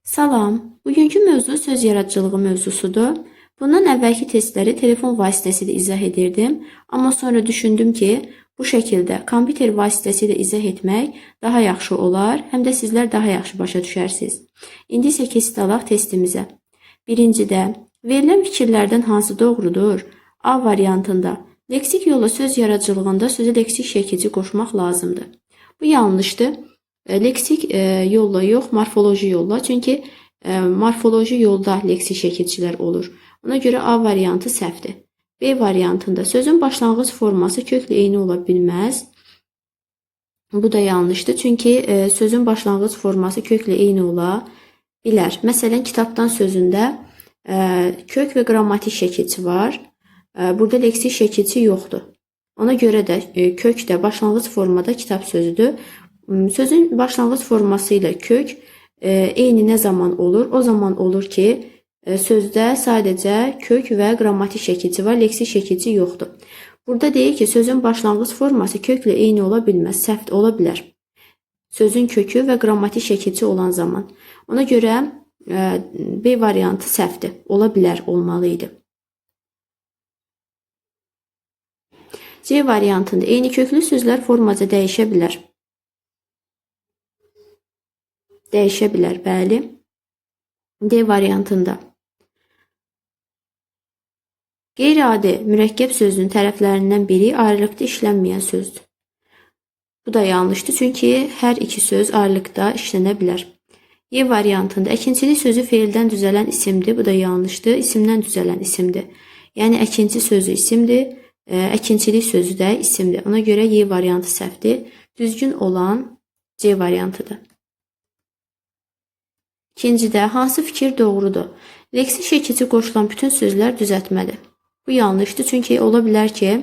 Salam, bugünkü mövzu söz yaradıcılığı mövzusudur. Bundan əvvəlki testləri telefon vasitəsilə izah edirdim, amma sonra düşündüm ki, bu şəkildə kompüter vasitəsilə izah etmək daha yaxşı olar, həm də sizlər daha yaxşı başa düşərsiniz. İndi isə keçid alaq testimizə. Birincidə, verilən fikirlərdən hansı doğrudur? A variantında, leksik yolla söz yaradıcılığında sözə leksik şəkilci qoşmaq lazımdır. Bu yanlışdır. Leksik yolla yox, morfoloji yolla. Çünki morfoloji yolda leksik şəkilçilər olur. Ona görə A variantı səhvdir. B variantında sözün başlanğıc forması köklə eyni ola bilməz. Bu da yanlışdır. Çünki sözün başlanğıc forması köklə eyni ola bilər. Məsələn, kitabdan sözündə kök və qrammatik şəkilçi var. Burada leksik şəkilçi yoxdur. Ona görə də kök də başlanğıc formada kitab sözüdür. Sözün başlanğıc forması ilə kök eyni nə zaman olur? O zaman olur ki, sözdə sadəcə kök və qrammatik şəkilçi var, leksik şəkilçi yoxdur. Burada deyir ki, sözün başlanğıc forması köklə eyni ola bilməz, səhv ola bilər. Sözün kökü və qrammatik şəkilçi olan zaman. Ona görə B variantı səhvdir, ola bilər, olmalı idi. C variantında eyni köklü sözlər formaca dəyişə bilər. Dəyişə bilər, bəli. D variantında. Qeyri-adi mürəkkəb sözünün tərəflərindən biri ayrılıqda işlənməyən sözdür. Bu da yanlışdır, çünki hər iki söz ayrılıqda işlənə bilər. E variantında əkinçilik sözü feildən düzələn isimdir. Bu da yanlışdır, isimdən düzələn isimdir. Yəni əkinci sözü isimdir, əkinçilik sözü də isimdir. Ona görə E variantı səhvdir. Düzgün olan C variantıdır. İkincidə, hansı fikir doğrudur? Leksik şəkilçi qoşulan bütün sözlər düzəltmədir. Bu yanlışdır, çünki ola bilər ki,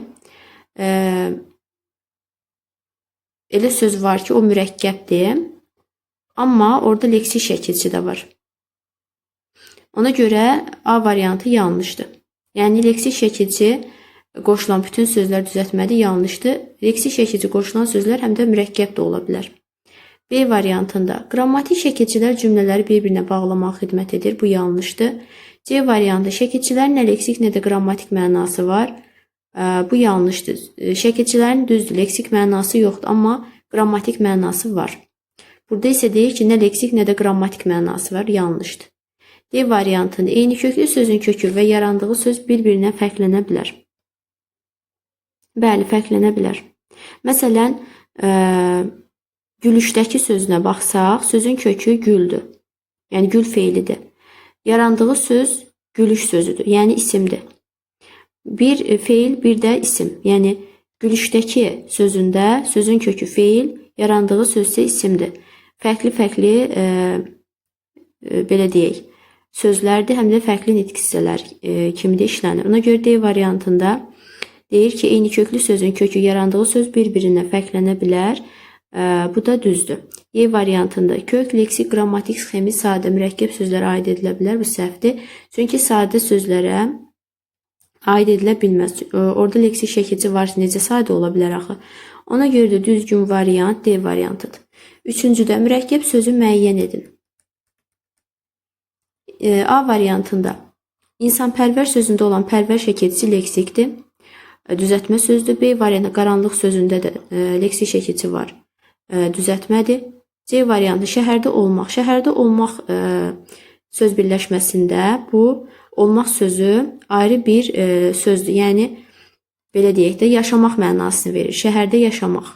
elə söz var ki, o mürəkkəbdir, amma orada leksik şəkilçi də var. Ona görə A variantı yanlışdır. Yəni, leksik şəkilçi qoşulan bütün sözlər düzəltmədir, yanlışdır. Leksik şəkilçi qoşulan sözlər həm də mürəkkəb də ola bilər. B variantında qrammatik şəkilçilər cümlələri bir-birinə bağlamağa xidmət edir. Bu yanlışdır. C variantı şəkilçilərin nə leksik, nə də qrammatik mənası var. Bu yanlışdır. Şəkilçilərin düzdür, leksik mənası yoxdur, amma qrammatik mənası var. Burada isə deyir ki, nə leksik, nə də qrammatik mənası var. Yanlışdır. D variantında eyni köklü sözün kökü və yarandığı söz bir-birinə fərqlənə bilər. Bəli, fərqlənə bilər. Məsələn, gülüşdəki sözünə baxsaq, sözün kökü güldür. Yəni, gül feilidir. Yarandığı söz gülüş sözüdür. Yəni, isimdir. Bir feil, bir də isim. Yəni, gülüşdəki sözündə sözün kökü feil, yarandığı söz isə isimdir. Fərqli-fərqli, belə deyək, sözlərdir, həm də fərqli nitq hissələr kimi də işlənir. Ona görə D variantında deyir ki, eyni köklü sözün kökü, yarandığı söz bir-birinə fərqlənə bilər. Bu da düzdür. E variantında kök, leksik, qrammatik sxemi sadə, mürəkkəb sözlərə aid edilə bilər. Bu səhvdir. Çünki sadə sözlərə aid edilə bilməz. Orada leksik şəkilçi varsa necə sadə ola bilər axı? Ona görə də düzgün variant D variantıdır. Üçüncüdə mürəkkəb sözü müəyyən edin. A variantında insanpərvər sözündə olan pərvər şəkilçisi leksikdir. Düzəltmə sözdür. B variantı qaranlıq sözündə də leksik şəkilçi var. Düzəltmədir. C variantı şəhərdə olmaq. Şəhərdə olmaq söz birləşməsində bu olmaq sözü ayrı bir sözdür. Yəni, belə deyək də, yaşamaq mənasını verir. Şəhərdə yaşamaq.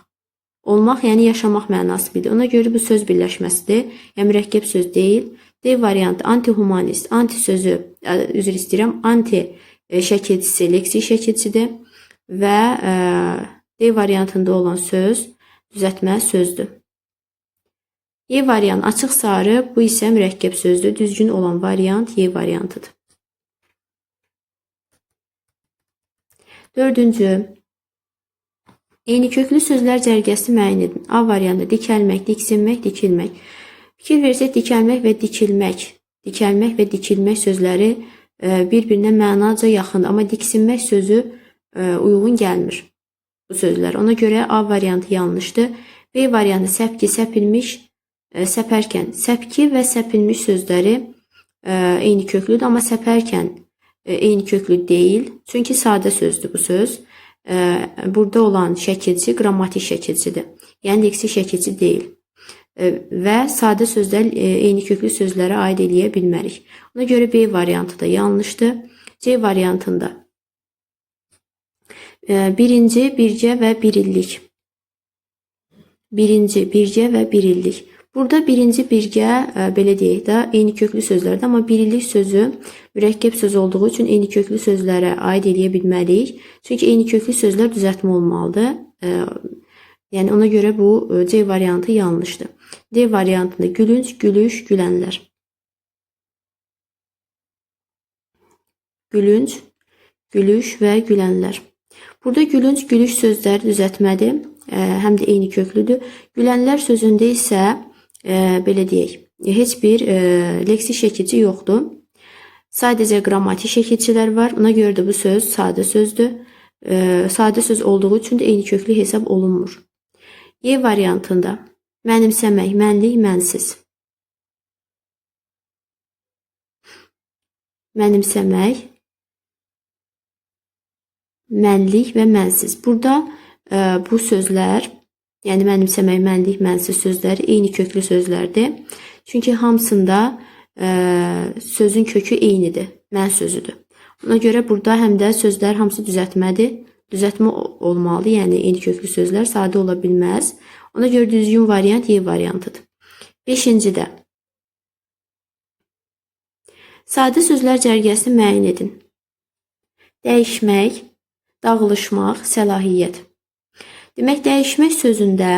Olmaq, yəni yaşamaq mənası bilir. Ona görə bu söz birləşməsidir. Yəni, mürəkkəb söz deyil. D variantı anti-humanist. Anti sözü, üzr istəyirəm, anti şəkilçisi, leksik şəkilçidir. Və D variantında olan söz düzəltmə sözdür. E variant açıq sarı, bu isə mürəkkəb sözdür. Düzgün olan variant E variantıdır. Dördüncü, eyni köklü sözlər cərgəsi müəyyən edin. A variantı dikəlmək, diksinmək, dikilmək. Fikir versək, dikəlmək və dikilmək. Dikəlmək və dikilmək sözləri bir-birinə mənaca yaxındır. Amma diksinmək sözü uyğun gəlmir bu sözlər. Ona görə A variantı yanlışdır. B variantı səpki, səpilmiş Səpərkən, səpki və səpilmiş sözləri eyni köklüdür, amma səpərkən eyni köklü deyil. Çünki sadə sözdür bu söz. Burada olan şəkilçi qrammatik şəkilçidir. Yəni leksik şəkilçi deyil. Və sadə sözlər eyni köklü sözlərə aid eləyə bilmərik. Ona görə B variantı da yanlışdır. C variantında birinci, birgə və birillik. Birinci, birgə və birillik. Burada birinci, birgə, belə deyək də, eyni köklü sözlərdir. Amma birillik sözü mürəkkəb söz olduğu üçün eyni köklü sözlərə aid eləyə bilməliyik. Çünki eyni köklü sözlər düzəltmə olmalıdır. Yəni ona görə bu C variantı yanlışdır. D variantında gülünc, gülüş, gülənlər. Gülünc, gülüş və gülənlər. Burada gülünc, gülüş sözləri düzəltmədir. Həm də eyni köklüdür. Gülənlər sözündə isə belə deyək, heç bir leksik şəkilçi yoxdur. Sadəcə qrammatik şəkilçilər var. Ona görə də bu söz sadə sözdür. Sadə söz olduğu üçün də eyni köklü hesab olunmur. E variantında mənimsəmək, mənlik, mənsiz. Mənimsəmək, mənlik və mənsiz. Burada bu sözlər, yəni mənimsəmək, mənlik, mənsiz sözləri eyni köklü sözlərdir. Çünki hamısında sözün kökü eynidir, mən sözüdür. Ona görə burada həm də sözlər hamısı düzəltmədir. Düzəltmə olmalı, yəni eyni köklü sözlər sadə ola bilməz. Ona görə düzgün variant E variantıdır. 5-cidə sadə sözlər cərgəsini müəyyən edin. Dəyişmək, dağılışmaq, səlahiyyət. Demək, dəyişmək sözündə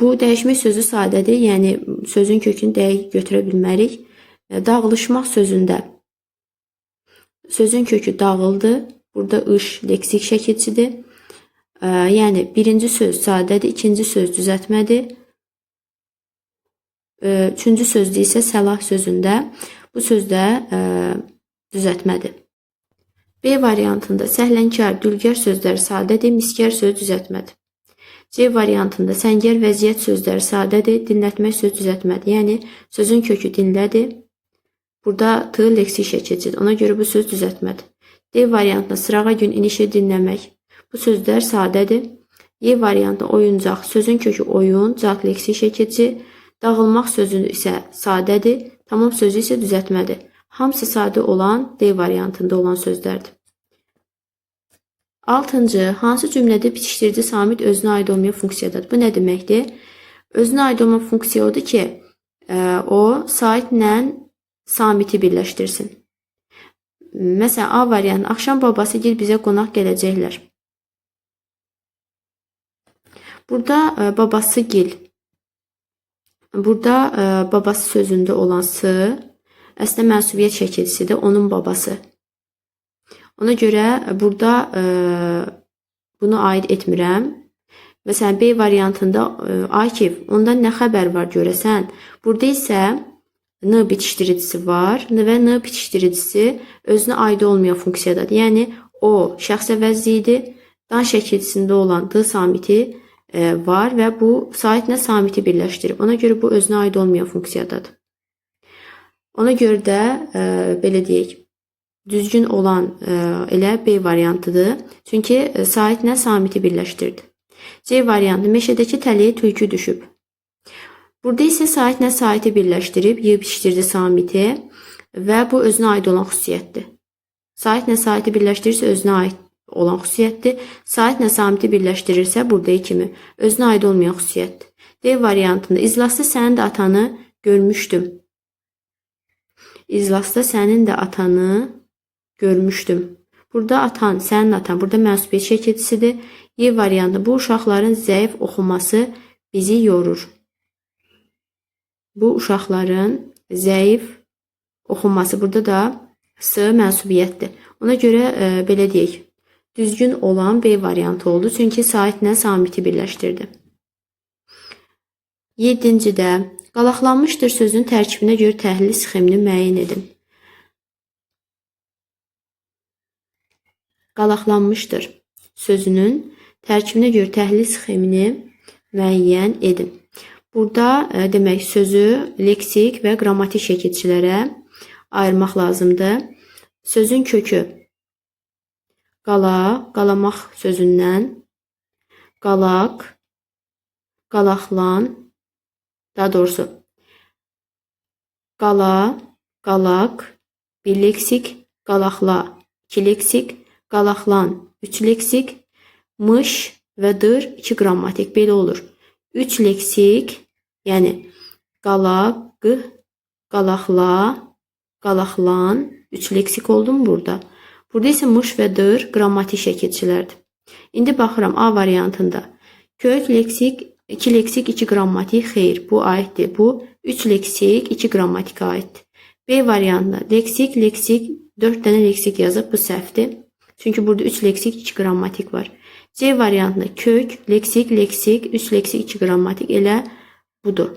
bu dəyişmək sözü sadədir, yəni sözün kökünü dəqiq götürə bilmərik. Dağılışmaq sözündə sözün kökü dağıldı. Burada ış leksik şəkilçidir. Yəni birinci söz sadədir, ikinci söz düzəltmədir. Üçüncü sözdə isə səlah sözündə bu sözdə düzəltmədir. B variantında səhlənkar, dülgər sözləri sadədir, miskər söz düzəltmədir. C variantında səngər, vəziyyət sözləri sadədir, dinlətmək söz düzəltmədir. Yəni sözün kökü dinlədir. Burada T leksik şəkilçidir. Ona görə bu söz düzəltmədir. D variantında sırağa gün, inişi, dinləmək. Bu sözlər sadədir. E variantında oyuncaq, sözün kökü oyun, caq leksik şəkilçi. Dağılmaq sözü isə sadədir. Tamam sözü isə düzəltmədir. Hamısı sadə olan D variantında olan sözlərdir. 6-cı, hansı cümlədə bitişdirici samit özünə aid olmayan funksiyadadır? Bu nə deməkdir? Özünə aid olmayan funksiya odur ki, o saitlə samiti birləşdirsin. Məsələn, A variantı, axşam babası gil bizə qonaq gələcəklər. Burada babası gil. Burada babası sözündə olan S əslində mənsubiyyət şəkilçisidir, onun babası. Ona görə burada bunu aid etmirəm. Məsələn, B variantında Akif, ondan nə xəbər var görəsən? Burada isə N bitişdiricisi var və N bitişdiricisi özünə aid olmayan funksiyadadır. Yəni, o şəxs əvəzliyidir. Dan şəkilçisində olan D samiti var və bu saitlə samiti birləşdirib. Ona görə bu özünə aid olmayan funksiyadadır. Ona görə də belə deyək, düzgün olan elə B variantıdır. Çünki saitlə samiti birləşdirdi. C variantı, meşədəki tələyə tülkü düşüb. Burada isə saitlə saiti birləşdirib, Y bitişdirdi samiti və bu özünə aid olan xüsusiyyətdir. Saitlə saiti birləşdirirsə özünə aid olan xüsusiyyətdir. Saitlə samiti birləşdirirsə buradakı kimi özünə aid olmayan xüsusiyyətdir. D variantında iclasda sənin də atanı görmüşdüm. İclasda sənin də atanı görmüşdüm. Burada atan, sənin atan, burada mənsubiyyət şəkilçisidir. Y variantı, bu uşaqların zəif oxuması bizi yorur. Bu uşaqların zəif oxuması, burada da S mənsubiyyətdir. Ona görə belə deyək, düzgün olan B variantı oldu. Çünki saitlə samiti birləşdirdi. 7-cidə qalaqlanmışdır sözün tərkibinə görə təhlil sxemini müəyyən edin. Qalaqlanmışdır sözünün tərkibinə görə təhlil sxemini müəyyən edin. Burada demək sözü leksik və qrammatik şəkilçilərə ayırmaq lazımdır. Sözün kökü qala, qalamaq sözündən, qalaq, qalaqlan, daha doğrusu qala, qalaq, bir leksik, qalaqla, iki leksik, qalaqlan, üç leksik, mış və dır, iki qrammatik, belə olur. Üç leksik, yəni qalaq, qalaqla, qalaqlan, üç leksik oldu mu burada? Burada isə mış və dır qrammatik şəkilçilərdir. İndi baxıram A variantında. Kök leksik, iki leksik, iki qrammatik, xeyr, bu aiddir. Bu üç leksik, iki qrammatik aiddir. B variantında leksik, leksik, 4 dənə leksik yazıb, bu səhvdir. Çünki burada 3 leksik, 2 qrammatik var. C variantında kök, leksik, leksik, 3 leksik, 2 qrammatik, elə budur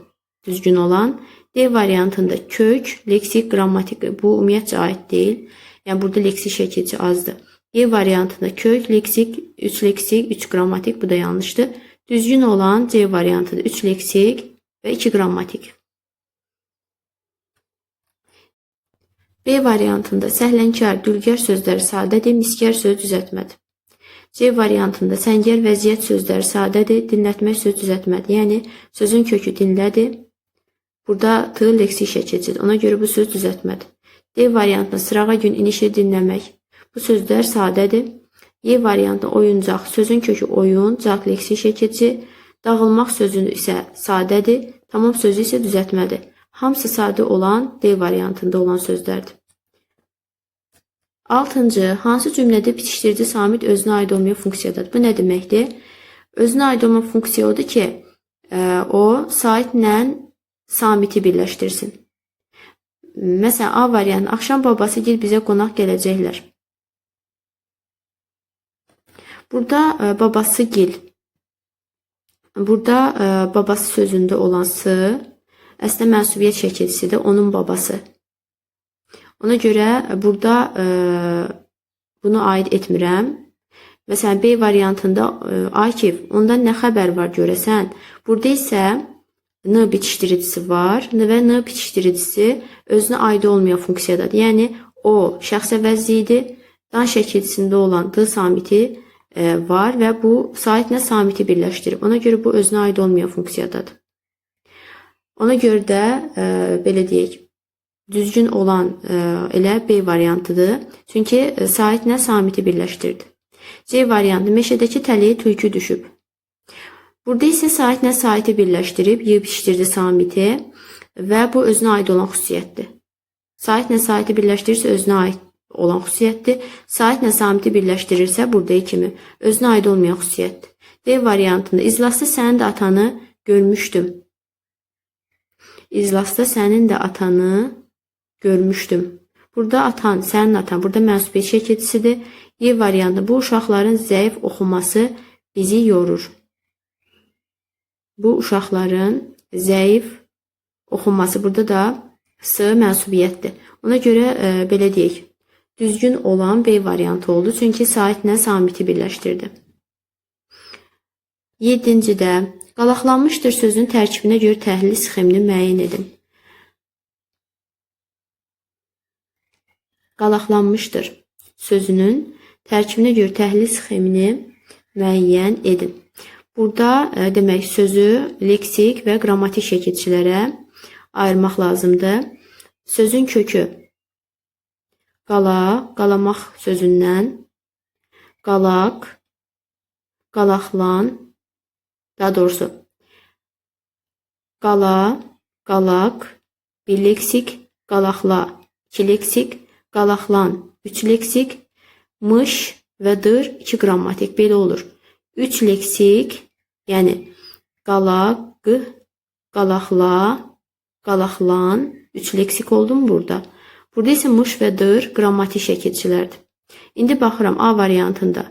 düzgün olan. D variantında kök, leksik, qrammatik, bu ümumiyyətcə aid deyil. Yəni burada leksik şəkilçi azdır. E variantında kök, leksik, 3 leksik, 3 qrammatik, bu da yanlışdır. Düzgün olan C variantında 3 leksik və 2 qrammatik. B variantında səhlənkar, dülgər sözləri sadədir, miskər söz düzəltmədir. C variantında səngər, vəziyyət sözləri sadədir, dinlətmək söz düzəltmədir. Yəni sözün kökü dinlədir. Burada tığ leksik şəkilçidir. Ona görə bu söz düzəltmədir. D variantında sırağa gün, inişi, dinləmək. Bu sözlər sadədir. Y variantında oyuncaq, sözün kökü oyun, caq leksik şəkilçi. Dağılmaq sözü isə sadədir, tamam sözü isə düzəltmədir. Hamısı sadə olan D variantında olan sözlərdir. 6-cı, hansı cümlədə bitişdirici samit özünə aid olmayan funksiyadadır? Bu nə deməkdir? Özünə aid olmayan funksiya odur ki, o saitlə samiti birləşdirsin. Məsələn, A variantı, axşam babası gil bizə qonaq gələcəklər. Burada babası gil. Burada babası sözündə olan sı, əslində mənsubiyyət şəkilçisidir, onun babası. Ona görə burada bunu aid etmirəm. Məsələn, B variantında Akif, ondan nə xəbər var görəsən? Burada isə N bitişdiricisi var və N bitişdiricisi özünə aid olmayan funksiyadadır. Yəni, o şəxs əvəzliyidir, dan şəkilçisində olan D samiti var və bu saitlə samiti birləşdirib. Ona görə bu özünə aid olmayan funksiyadadır. Ona görə də belə deyək, düzgün olan elə B variantıdır. Çünki saitlə samiti birləşdirdi. C variantı, meşədəki tələyə tülkü düşüb. Burada isə saitlə saiti birləşdirib, bitişdirdi samiti və bu özünə aid olan xüsusiyyətdir. Saitlə saiti birləşdirirsə özünə aid olan xüsusiyyətdir. Saitlə samiti birləşdirirsə buradakı kimi özünə aid olmayan xüsusiyyətdir. D variantında iclasda sənin də atanı görmüşdüm. İclasda sənin də atanı görmüşdüm. Burada atan, sənin atan, burada mənsubiyyət şəkilçisidir. Y variantı, bu uşaqların zəif oxuması bizi yorur. Bu uşaqların zəif oxuması, burada da S mənsubiyyətdir. Ona görə belə deyək, düzgün olan B variantı oldu. Çünki saitlə samiti birləşdirdi. 7-cidə, qalaqlanmışdır sözün tərkibinə görə təhlil sxemini müəyyən edin. Qalaqlanmışdır sözünün tərkibinə görə təhlil sxemini müəyyən edin. Burada demək sözü leksik və qrammatik şəkilçilərə ayırmaq lazımdır. Sözün kökü qala, qalamaq sözündən, qalaq, qalaqlan, daha doğrusu qala, qalaq, bir leksik, qalaqla, iki leksik, qalaqlan, 3 leksik, mış və dır, 2 qrammatik, belə olur. 3 leksik, yəni qalaq, qalaqla, qalaqlan, 3 leksik oldu mu burada? Burada isə mış və dır qrammatik şəkilçilərdir. İndi baxıram A variantında.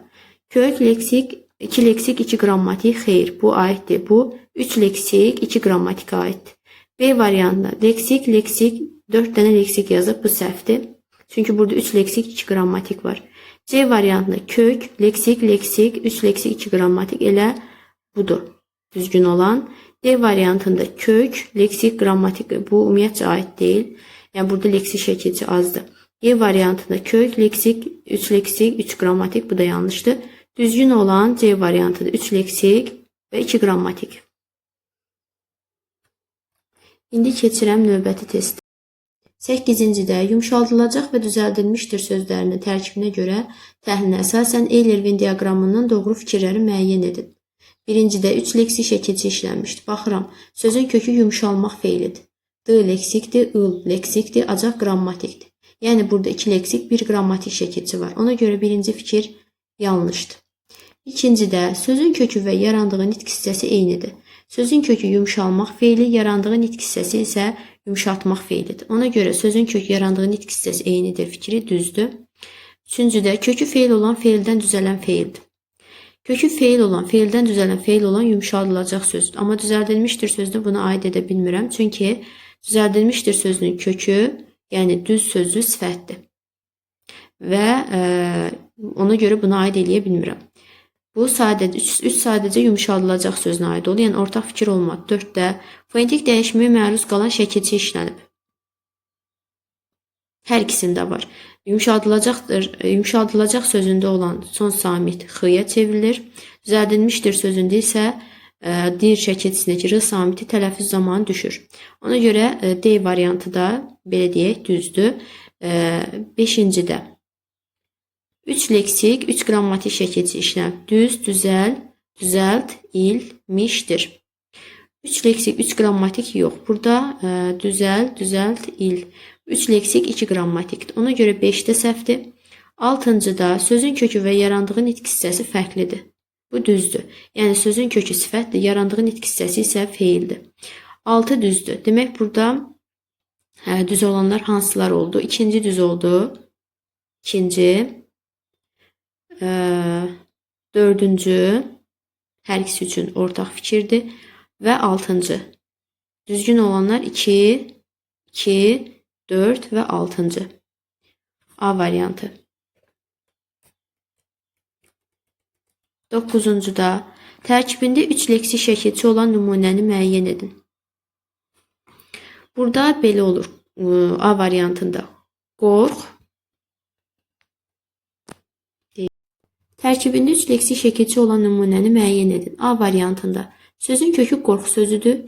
Kök leksik, 2 leksik, 2 qrammatik, xeyr, bu aiddir. Bu 3 leksik, 2 qrammatik aiddir. B variantında leksik, leksik, 4 dənə leksik yazıb, bu səhvdir. Çünki burada 3 leksik, 2 qrammatik var. C variantında kök, leksik, leksik, 3 leksik, 2 qrammatik, elə budur düzgün olan. D variantında kök, leksik, qrammatik bu ümumiyyətcə aid deyil. Yəni burada leksik şəkilçi azdır. E variantında kök, leksik, 3 leksik, 3 qrammatik bu da yanlışdır. Düzgün olan C variantında 3 leksik və 2 qrammatik. İndi keçirəm növbəti test. 8-ci də yumşaldılacaq və düzəldilmişdir sözlərinin tərkibinə görə təhlilinə əsasən Eyler-Venn diaqramından doğru fikirləri müəyyən edin. Birincidə 3 leksik şəkilçi işlənmişdir. Baxıram, sözün kökü yumşalmaq feilidir. D leksikdir, il leksikdir, acaq qrammatikdir. Yəni burada 2 leksik, 1 qrammatik şəkilçi var. Ona görə birinci fikir yanlışdır. İkincidə sözün kökü və yarandığı nitq hissəsi eynidir. Sözün kökü yumşalmaq feili, yarandığı nitq hissəsi isə yumşaltmaq feilidir. Ona görə sözün kökü yarandığı nitq hissəsi eynidir fikri düzdür. Üçüncüdə kökü feil olan feildən düzələn feildir. Kökü feil olan, feildən düzələn feil olan yumşaldılacaq sözdür. Amma düzəldilmişdir sözünü buna aid edə bilmirəm. Çünki düzəldilmişdir sözünün kökü, yəni düz sözlü sifətdir. Və ona görə buna aid eləyə bilmirəm. Bu sadəcə 3 sadəcə yumşaldılacaq sözünə aid olur. Yəni ortaq fikir olmadı. 4-də fonetik dəyişməyə məruz qalan şəkilçi işlənib. Hər ikisində var. Yumşaldılacaq sözündə olan son samit x-ya çevrilir. Düzəldilmişdir sözündə isə dir şəkilçisindəki r samiti tələffüz zamanı düşür. Ona görə D variantı da belə deyək düzdür. 5-cidə 3 leksik, 3 qrammatik şəkilçi işlənib. Düz, düzəl, düzəlt, il, mişdir. 3 leksik, 3 qrammatik yox. Burada düzəl, düzəlt, il. 3 leksik, 2 qrammatikdir. Ona görə 5-də səhvdir. 6-cıda sözün kökü və yarandığı nitq hissəsi fərqlidir. Bu düzdür. Yəni sözün kökü sifətdir, yarandığı nitq hissəsi isə feildir. 6 düzdür. Demək burada düz olanlar hansılar oldu? İkinci düz oldu. İkinci. Dördüncü. Hər ikisi üçün ortaq fikirdir. Və 6-cı. Düzgün olanlar 2, 2, 4 və 6-cı. A variantı. 9-da tərkibində 3 leksik şəkilçi olan nümunəni müəyyən edin. Burada belə olur. A variantında qorx. Tərkibində 3 leksik şəkilçi olan nümunəni müəyyən edin. A variantında sözün kökü qorx sözüdür.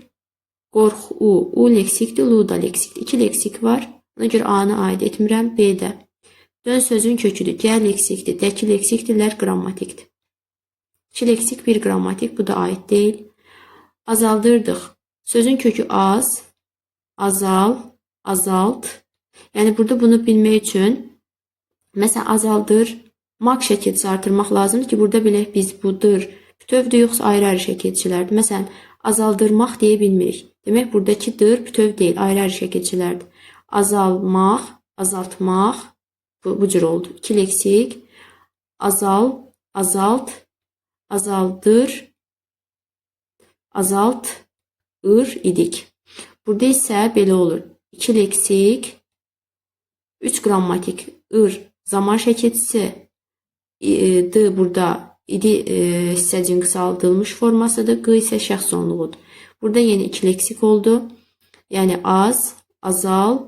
Qorx u leksikdir, lu da leksikdir. 2 leksik var. Ona görə A-nı aid etmirəm. B-də dön sözün köküdür. Gəl leksikdir, dəki leksikdir, lər qrammatikdir. 2 leksik, 1 qrammatik. Bu da aid deyil. Azaldırdıq. Sözün kökü az, azal, azalt. Yəni burada bunu bilmək üçün məsələn azaldır, maq şəkilçisi artırmaq lazımdır ki, burada bilək biz budur, bütövdür yoxsa ayrı-ayrı şəkilçilərdir. Məsələn, azaldırmaq deyə bilmirik. Demək buradakı dır bütöv deyil, ayrı-ayrı şəkilçilərdir. Azalmaq, azaltmaq bu cür oldu. 2 leksik. Azal, azalt, azaldır, azaltır idik. Burada isə belə olur. 2 leksik, 3 qrammatik, zaman şəkilçisi, d burada idi hissəcin qısaldılmış formasıdır, q isə şəxs sonluğudur. Burada yeni 2 leksik oldu. Yəni az, azal,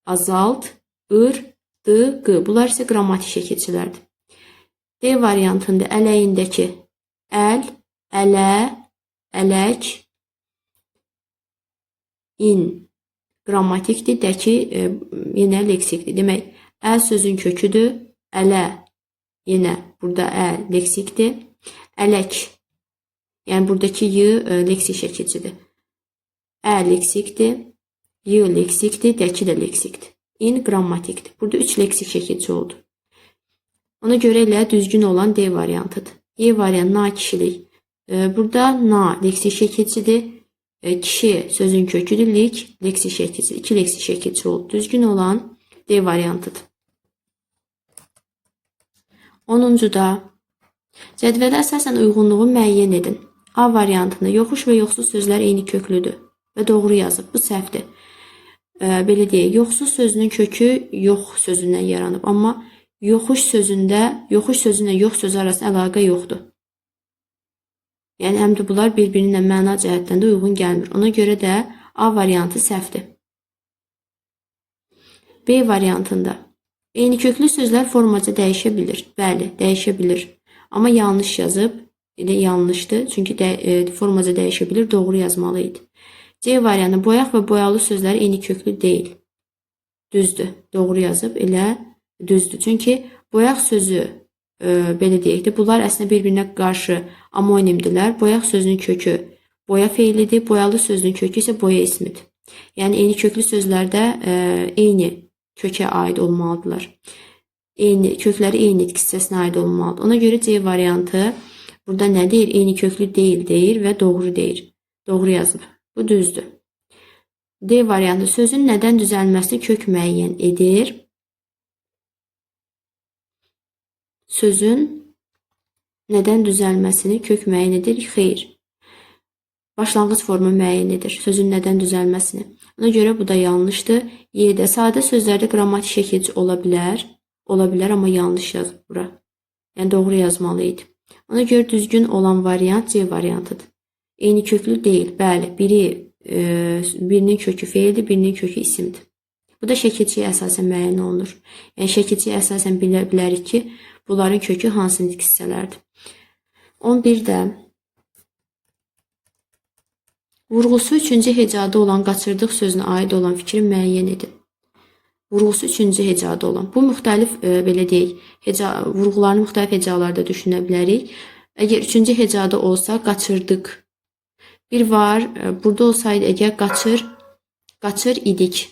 azalt, d, q. Bunlar isə qrammatik şəkilçilərdir. D variantında ələyindəki əl, ələ, ələk, in qrammatikdir, dəki yenə leksikdir. Demək, əl sözün köküdür, ələ yenə burada əl leksikdir. Ələk, yəni buradakı y leksik şəkilçidir. Ə leksikdir, y leksikdir, dəki də leksikdir. İn qrammatikdir. Burada 3 leksik şəkilçi oldu. Ona görə elə düzgün olan D variantıdır. Y variantı na kişilik. Burada na leksik şəkilçidir. Kişi sözün köküdür, lik leksik şəkilçi. 2 leksik şəkilçi oldu. Düzgün olan D variantıdır. 10-da cədvələ əsasən uyğunluğu müəyyən edin. A variantında yoxuş və yoxsuz sözlər eyni köklüdür və doğru yazıb. Bu səhvdir. Belə deyək, yoxsuz sözünün kökü yox sözündən yaranıb. Amma yoxuş sözündə yox sözü arasında əlaqə yoxdur. Yəni həm də bunlar bir-birinə məna cəhətdən də uyğun gəlmir. Ona görə də A variantı səhvdir. B variantında eyni köklü sözlər formaca dəyişə bilir. Bəli, dəyişə bilir. Amma yanlış yazıb. Elə yanlışdır. Çünki formaca dəyişə bilir. Doğru yazmalı idi. C variantı boyaq və boyalı sözlər eyni köklü deyil. Düzdür. Doğru yazıb. Elə düzdür. Çünki boyaq sözü belə deyək də, bunlar əslində bir-birinə qarşı amonimdirlər. Boyaq sözünün kökü boya feilidir. Boyalı sözünün kökü isə boya ismidir. Yəni eyni köklü sözlərdə eyni kökə aid olmalıdırlar. Kökləri eyni itki hissəsinə aid olmalıdır. Ona görə C variantı burada nə deyir? Eyni köklü deyil deyir və doğru deyir. Doğru yazıb. Bu düzdür. D variantı sözün nədən düzəlməsini kök müəyyən edir. Sözün nədən düzəlməsini kök müəyyən edir? Xeyr. Başlanğıc formu müəyyən edir. Sözün nədən düzəlməsini. Ona görə bu da yanlışdır. Y-də sadə sözlərdə qrammatik şəkilçi ola bilər. Ola bilər, amma yanlış yazıb bura. Yəni doğru yazmalı idi. Ona görə düzgün olan variant C variantıdır. Eyni köklü deyil. Bəli, birinin kökü feildir, birinin kökü isimdir. Bu da şəkilçiyə əsasən müəyyən olunur. Yəni şəkilçiyə əsasən bilərik ki, bunların kökü hansı nitq hissələrdir. 11-də vurğusu üçüncü hecada olan qaçırdıq sözünə aid olan fikri müəyyən edin. Vurğusu üçüncü hecada olan. Bu müxtəlif, belə deyək, vurğularını müxtəlif hecalarda düşünə bilərik. Əgər üçüncü hecada olsa, qaçırdıq. Bir var, burada olsaydı, əgər qaçır idik.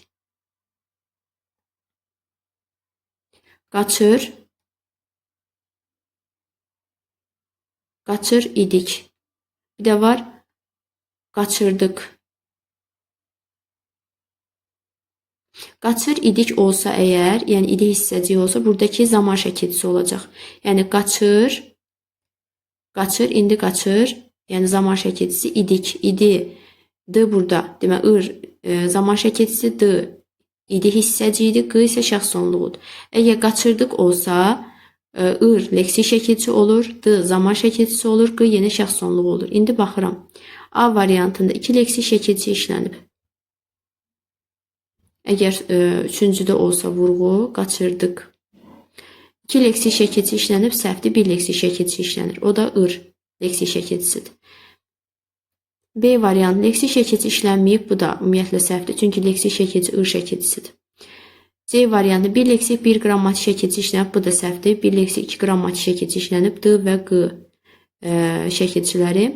Qaçır idik. Bir də var, qaçırdıq. Qaçır idik olsa əgər, yəni idi hissəciyi olsa, buradakı zaman şəkilçisi olacaq. Yəni qaçır, indi qaçır, yəni zaman şəkilçisi idik, idi, d burada, demək, zaman şəkilçisi d, idi hissəciyidir, q isə şəxs sonluğudur. Əgər qaçırdıq olsa, leksik şəkilçi olur, d zaman şəkilçisi olur, q yenə şəxs sonluğu olur. İndi baxıram. A variantında 2 leksik şəkilçi işlənib. Əgər üçüncüdə olsa vurğu, qaçırdıq. 2 leksik şəkilçi işlənib, səhvdir, 1 leksik şəkilçi işlənir. O da leksik şəkilçisidir. B variantı leksik şəkilçi işlənməyib, bu da ümumiyyətlə səhvdir. Çünki leksik şəkilçi şəkilçisidir. C variantı 1 leksik 1 qrammatik şəkilçi işlənib, bu da səhvdir. 1 leksik 2 qrammatik şəkilçi işlənib, d və q şəkilçiləri.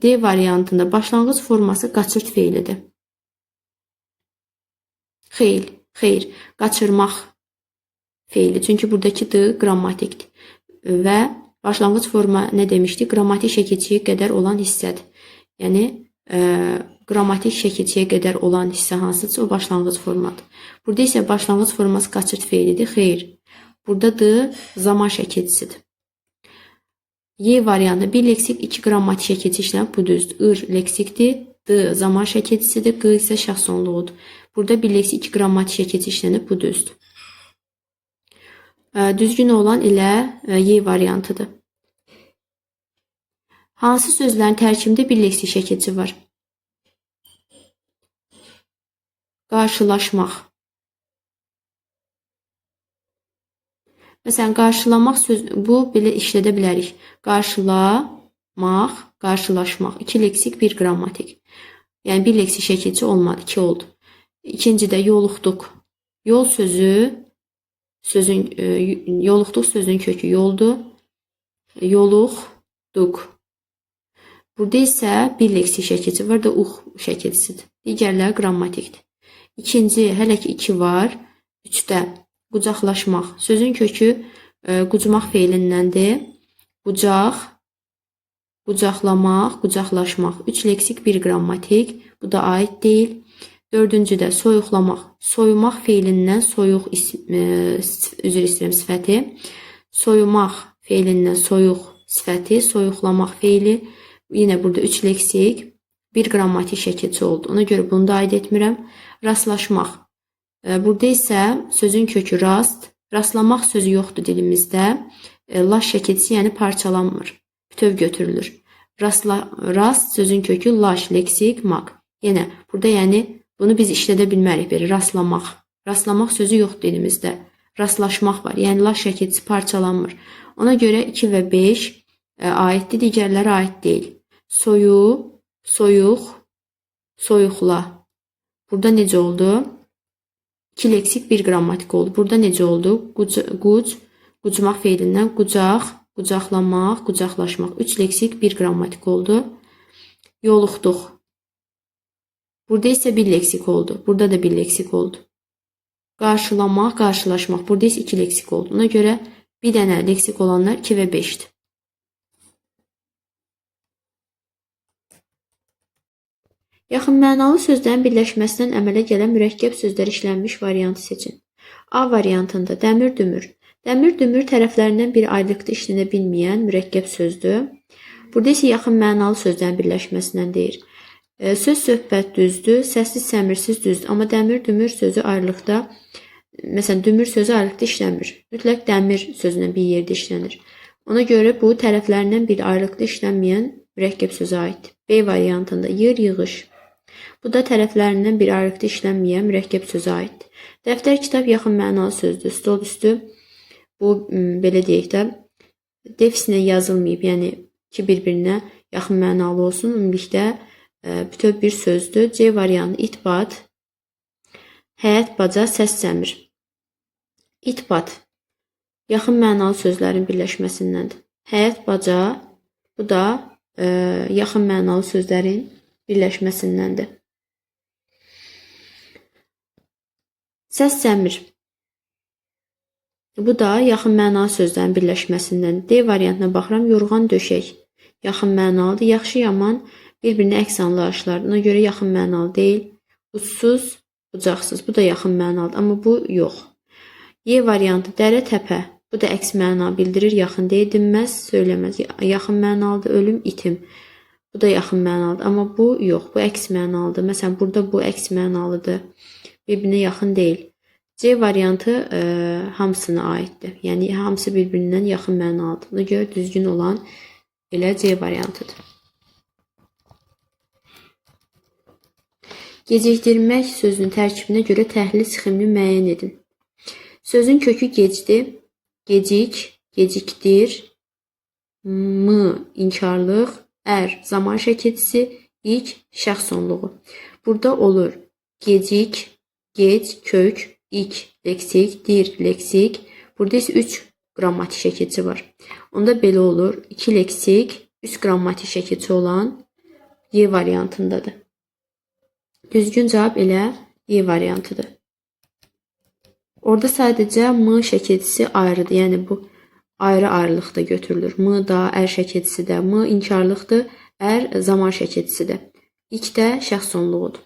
D variantında başlanğıc forması qaçırt feilidir. Xeyr, qaçırmaq feili. Çünki buradakı d qrammatikdir. Və başlanğıc forma nə demişdik? Qrammatik şəkilçiyə qədər olan hissədir. Yəni, qrammatik şəkilçiyə qədər olan hissə hansıdırsa, o başlanğıc formadır. Burada isə başlanğıc forması qaçırt feilidir. Xeyr, burada d zaman şəkilçisidir. Y variantı 1 leksik 2 qrammatik şəkilçi işlənib, bu düzdür. Leksikdir, d zaman şəkilçisidir, q isə şəxs sonluğudur. Burada 1 leksik 2 qrammatik şəkilçi işlənib, bu düzdür. Düzgün olan ilə Y variantıdır. Hansı sözlərin tərkibində 1 leksik şəkilçi var? Qarşılaşmaq. Məsələn, qarşılamaq söz, bu belə işlədə bilərik. Qarşılamaq, qarşılaşmaq. 2 leksik, 1 qrammatik. Yəni 1 leksik şəkilçi olmadı, 2 oldu. İkincidə yoluxduq. Yol sözü, yoluxduq sözün kökü yoldur. Yoluxduq. Burada isə 1 leksik şəkilçi var da şəkilçisidir. Digərləri qrammatikdir. İkinci, hələ ki 2 var. 3-də qucaqlaşmaq. Sözün kökü qucmaq feilindəndir. Qucaq, qucaqlamaq, qucaqlaşmaq. 3 leksik, 1 qrammatik. Bu da aid deyil. 4-cüdə soyuqlamaq. Soyumaq feilindən soyuq sifəti. Soyumaq feilindən soyuq sifəti. Soyuqlamaq feili. Yine burada 3 leksik, 1 qrammatik şəkilçi oldu. Ona görə bunu da aid etmirəm. Rastlaşmaq. Burada isə sözün kökü rast. Rastlamaq sözü yoxdur dilimizdə. Laş şəkilçisi yəni parçalanmır. Bütöv götürülür. Rast sözün kökü laş, leksik, maq. Yenə burada yəni bunu biz işlədə bilmərik belə rastlamaq. Rastlamaq sözü yox dilimizdə. Rastlaşmaq var. Yəni laş şəkilçisi parçalanmır. Ona görə 2 və 5 aiddir, digərləri aid deyil. Soyu, soyuq, soyuqla. Burada necə oldu? 2 leksik, 1 qrammatik oldu. Burada necə oldu? Qucmaq feilindən qucaq, qucaqlamaq, qucaqlaşmaq. 3 leksik, 1 qrammatik oldu. Yoluxduq. Burada isə 1 leksik oldu. Burada da 1 leksik oldu. Qarşılamaq, qarşılaşmaq. Burada isə 2 leksik oldu. Ona görə bir dənə leksik olanlar 2 və 5'dir. Yaxın mənalı sözlərin birləşməsindən əmələ gələn mürəkkəb sözlər işlənmiş variantı seçin. A variantında dəmir-dümür. Dəmir-dümür tərəflərindən bir ayrılıqda işlənə bilməyən mürəkkəb sözdür. Burada isə yaxın mənalı sözlərin birləşməsindən deyir. Söz söhbət düzdür, səssiz səmirsiz düzdür. Amma dəmir-dümür sözü ayrılıqda, məsələn, dümür sözü ayrılıqda işlənmir. Mütləq dəmir sözündən bir yerdə işlənir. Ona görə bu tərəflərindən bir ayrılıqda işlənməyən mürəkkəb sözə aiddir. B variantında yığ, yığış. Bu da tərəflərindən bir ayrılıqda işlənməyən mürəkkəb sözə aiddir. Dəftər, kitab yaxın mənalı sözdür. Stol üstü bu belə deyək də defisinə yazılmayıb, yəni ki bir-birinə yaxın mənalı olsun. Ümumilikdə bütöv bir sözdür. C variantı itbat, həyət, baca, səs, səmir. İtbat yaxın mənalı sözlərin birləşməsindəndir. Həyət, baca, bu da yaxın mənalı sözlərin birləşməsindəndir. Səs, səmir. Bu da yaxın mənalı sözlərin birləşməsindəndir. D variantına baxıram. Yorğan, döşək. Yaxın mənalıdır. Yaxşı, yaman bir-birinə əks anlayışlardır. Ona görə yaxın mənalı deyil. Uçsuz, bucaqsız. Bu da yaxın mənalıdır. Amma bu yox. Y variantı dərə, təpə. Bu da əks məna bildirir. Yaxın deyil, dinməz, söyləməz. Yaxın mənalıdır. Ölüm, itim. Bu da yaxın mənalıdır. Amma bu yox. Bu əks mənalıdır. Məsələn, burada bu əks mənalıdır. Bir-birinə yaxın deyil. C variantı hamısına aiddir. Yəni hamısı bir-birindən yaxın mənalıdır. Ona görə düzgün olan elə C variantıdır. Gecikdirmək sözünün tərkibinə görə təhlil sxemini müəyyən edin. Sözün kökü gecdir. Gecik, gecikdir. M inkarlıq. Zaman şəkilçisi. İk şəxs sonluğu. Burada olur gecik, gec, kök, ik, leksik, dir, leksik. Burada isə 3 qrammatik şəkilçi var. Onda belə olur. 2 leksik, 3 qrammatik şəkilçi olan Y variantındadır. Düzgün cavab elə Y variantıdır. Orada sadəcə M şəkilçisi ayrıdır. Yəni bu ayrı-ayrılıqda götürülür. M da, şəkilçisi də. M inkarlıqdır, zaman şəkilçisidir. İk də şəxs sonluğudur.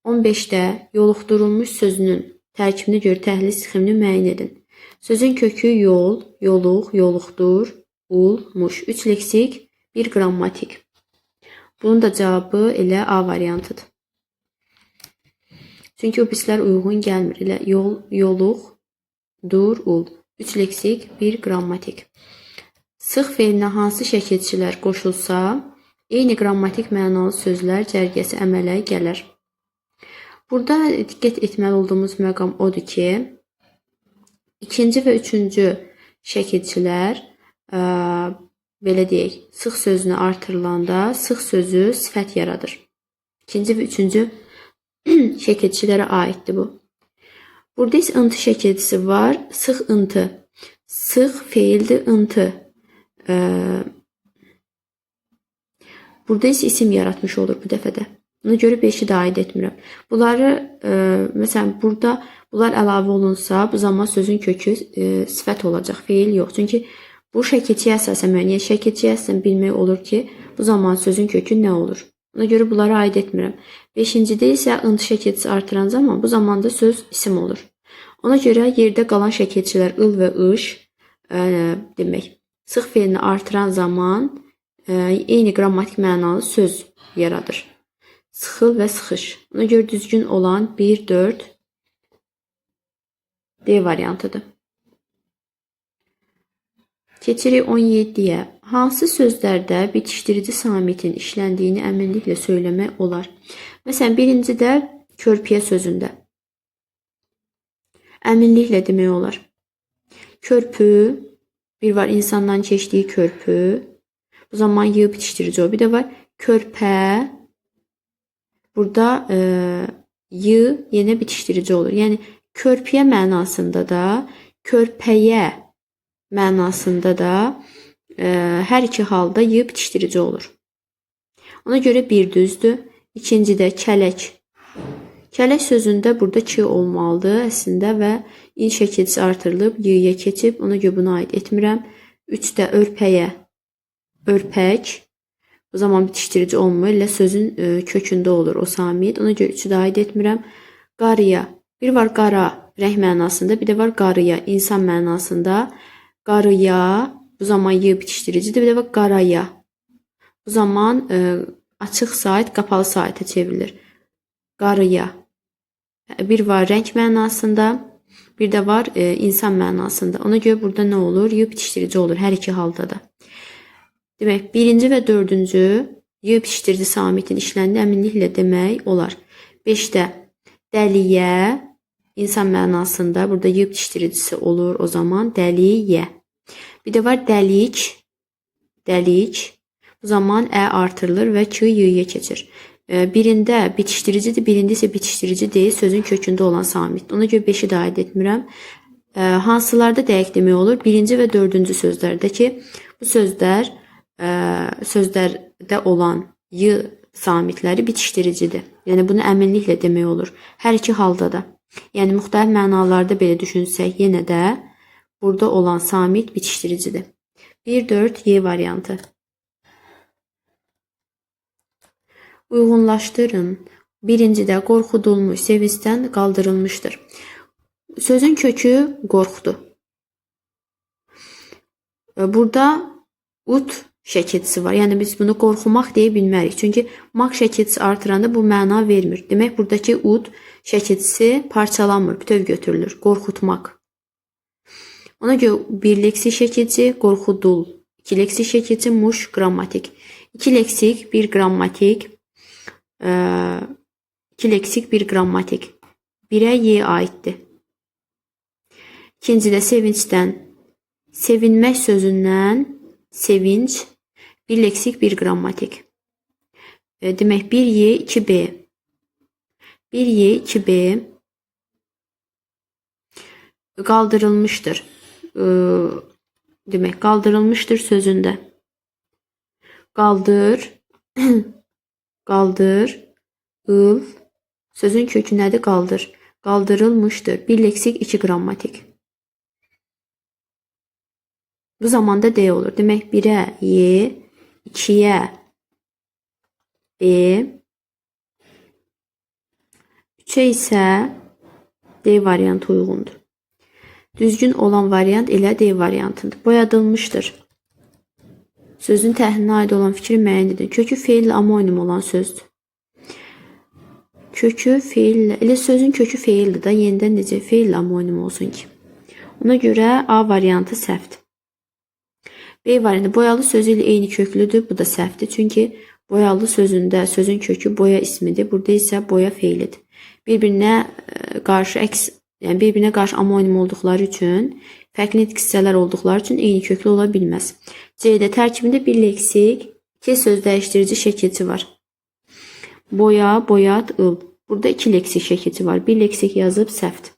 15-də yoluxdurulmuş sözünün tərkibinə görə təhlil sxemini müəyyən edin. Sözün kökü yol, yoluq, yoluxdur, muş. 3 leksik, 1 qrammatik. Bunun da cavabı elə A variantıdır. Çünki o birislər uyğun gəlmir. Elə yol, yoluq, dur, 3 leksik, 1 qrammatik. Sıx feilinə hansı şəkilçilər qoşulsa, eyni qrammatik mənalı sözlər cərgəsi əmələ gələr. Burada diqqət etməli olduğumuz məqam odur ki, ikinci və üçüncü şəkilçilər belə deyək, sıx sözünü artırılanda sıx sözü sifət yaradır. İkinci və üçüncü şəkilçilərə aiddir bu. Burada isə ıntı şəkilçisi var. Sıx ıntı. Sıx feildir ıntı. Burada isə isim yaratmış olur bu dəfədə. Ona görə 5-i də aid etmirəm. Bunları, məsələn, burada bunlar əlavə olunsa, bu zaman sözün kökü sifət olacaq, feil yox. Çünki bu şəkilçiyə əsasən müəyyən şəkilçiyə əsasən bilmək olur ki, bu zaman sözün kökü nə olur? Ona görə bunları aid etmirəm. 5-cidə isə ıntı şəkilçisi artıran zaman bu zamanda söz isim olur. Ona görə yerdə qalan şəkilçilər ıl və ış demək, sıx feilini artıran zaman eyni qrammatik mənalı söz yaradır. Sıxıl və sıxış. Ona görə düzgün olan 1, 4 D variantıdır. Keçirik 17-yə. Hansı sözlərdə bitişdirici samitin işləndiyini əminliklə söyləmək olar? Məsələn, birincidə körpüyə sözündə əminliklə demək olar. Körpü, bir var insandan keçdiyi körpü. Bu zaman y bitişdirici o. Bir də var körpə. Burada y yenə bitişdirici olur. Yəni körpüyə mənasında da, körpəyə mənasında da hər iki halda y bitişdirici olur. Ona görə bir düzdür. İkincidə kələk. Kələk sözündə burada ki olmalıdır əslində və in şəkilsi artırılıb y-yə keçib. Ona görə buna aid etmirəm. 3də örpəyə, örpək. Bu zaman bitişdirici olmur. Elə sözün kökündə olur o samit. Ona görə 3-ü də aid etmirəm. Qarıya. Bir var qara, rəng mənasında. Bir də var qarıya, insan mənasında. Qarıya. Bu zaman y bitişdiricidir. Bir də var qaraya. Bu zaman açıq sait, qapalı saitə çevrilir. Qarıya. Bir var rəng mənasında. Bir də var insan mənasında. Ona görə burada nə olur? Y bitişdirici olur hər iki halda da. Demək, birinci və dördüncü y bitişdirici samitin işləndi əminliklə demək olar. 5də dəliyə, insan mənasında. Burada y bitişdiricisi olur o zaman. Dəliyə. Bir də var dəlik. Dəlik. Bu zaman ə artırılır və k y-yə keçir. Birində bitişdiricidir, birində isə bitişdirici deyil, sözün kökündə olan samit. Ona görə 5-i də aid etmirəm. Hansılarda dəqiq demək olur? Birinci və dördüncü sözlərdə ki, bu sözlərdə olan y samitləri bitişdiricidir. Yəni bunu əminliklə demək olur. Hər iki halda da. Yəni müxtəlif mənalarda belə düşünsək, yenə də burada olan samit bitişdiricidir. 1-4 y variantı. Uyğunlaşdırın. Birincidə qorxudulmuş, sevincdən qaldırılmışdır. Sözün kökü qorxudur. Burada ut şəkilçisi var. Yəni biz bunu qorxumaq deyə bilmərik. Çünki maq şəkilçisi artıranda bu məna vermir. Demək buradakı ut şəkilçisi parçalanmır, bütöv götürülür. Qorxutmaq. Ona görə bir leksik şəkilçi qorxudul. 2 leksik şəkilçi muş qrammatik. 2 leksik, 1 qrammatik. 2 leksik, 1 qrammatik. 1-ə y aiddir. İkincidə sevincdən. Sevinmək sözündən sevinç. 1 leksik, 1 qrammatik. Demək 1y, 2b. 1y, 2b qaldırılmışdır. Demək qaldırılmışdır sözündə. Qaldır. Qaldır, ıl, sözün kökü nədir? Qaldır. Qaldırılmışdır. 1 leksik, 2 qrammatik. Bu zamanda D olur. Demək 1-ə Y, 2-yə B, 3-ə isə D variantı uyğundur. Düzgün olan variant elə D variantıdır. Boyadılmışdır. Sözün təhlilinə aid olan fikri müəyyən edin. Kökü feillə amonim olan sözdür. Kökü feillə, elə sözün kökü feildir da, yenidən necə feillə amonim olsun ki. Ona görə A variantı səhvdir. B variantı boyalı sözü ilə eyni köklüdür. Bu da səhvdir. Çünki boyalı sözündə sözün kökü boya ismidir. Burada isə boya feilidir. Bir-birinə qarşı əks, yəni bir-birinə qarşı amonim olduqları üçün, fərqli nitq hissələr olduqları üçün eyni köklü ola bilməz. C-də tərkibində 1 leksik, 2 söz dəyişdirici şəkilçi var. Boya, boyat, ıl. Burada 2 leksik şəkilçi var. 1 leksik yazıb səhvdir.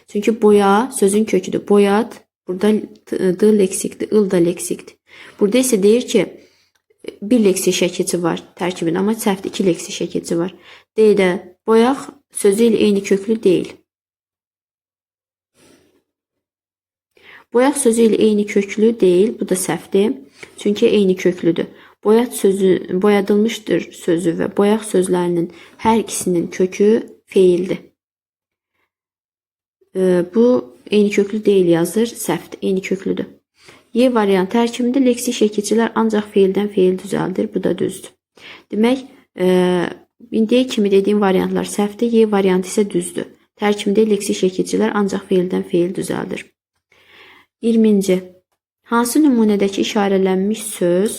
Çünki boya sözün köküdür. Boyat, burada d leksikdir, ıl da leksikdir. Burada isə deyir ki, 1 leksik şəkilçi var tərkibində, amma səhvdir, 2 leksik şəkilçi var. D-də boyaq sözü ilə eyni köklü deyil. Boyaq sözü ilə eyni köklü deyil, bu da səhvdir. Çünki eyni köklüdür. Boyat sözü, boyadılmışdır sözü və boyaq sözlərinin hər ikisinin kökü feildir. Bu eyni köklü deyil yazır, səhvdir, eyni köklüdür. Y variant tərkibində leksik şəkilçilər ancaq feildən feil düzəldir, bu da düzdür. Demək, indiyə kimi dediyim variantlar səhvdir, Y variantı isə düzdür. Tərkibində leksik şəkilçilər ancaq feildən feil düzəldir. 20-ci. Hansı nümunədəki işarələnmiş söz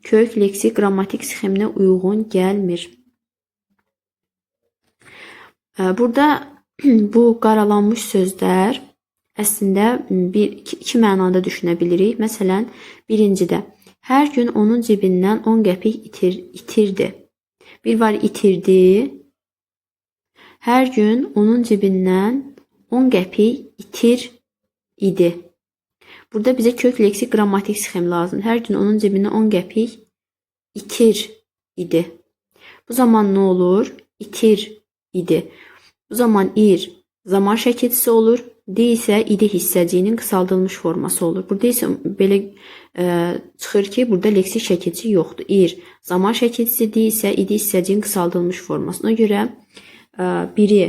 kök leksik qrammatik sxeminə uyğun gəlmir? Burada bu qaralanmış sözlər əslində iki mənada düşünə bilirik. Məsələn, birincidə hər gün onun cibindən 10 qəpik itirdi. Bir var itirdi. Hər gün onun cibindən 10 qəpik itir idi. Burada bizə kök leksik qrammatik sxem lazımdır. Hər gün onun cibindən 10 qəpik itir idi. Bu zaman nə olur? İtir idi. Bu zaman ir zaman şəkilçisi olur. D isə idi hissəciyinin qısaldılmış forması olur. Burada isə belə çıxır ki, burada leksik şəkilçi yoxdur. Ir zaman şəkilçisi, D isə idi hissəciyinin qısaldılmış formasına görə biri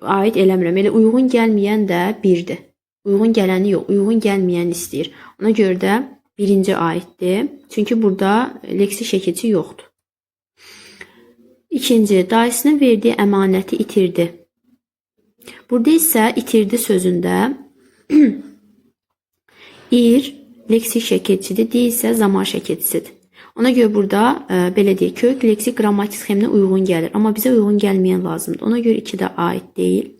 aid eləmirəm. Elə uyğun gəlməyən də birdir. Uyğun gələni yox, uyğun gəlməyəni istəyir. Ona görə də birinci aiddir. Çünki burada leksik şəkilçi yoxdur. İkinci, dayısının verdiyi əmanəti itirdi. Burada isə itirdi sözündə ir leksik şəkilçidir, D isə zaman şəkilçisidir. Ona görə burada belə deyək, kök leksik qrammatik sxeminə uyğun gəlir. Amma bizə uyğun gəlməyən lazımdır. Ona görə 2 də aid deyil.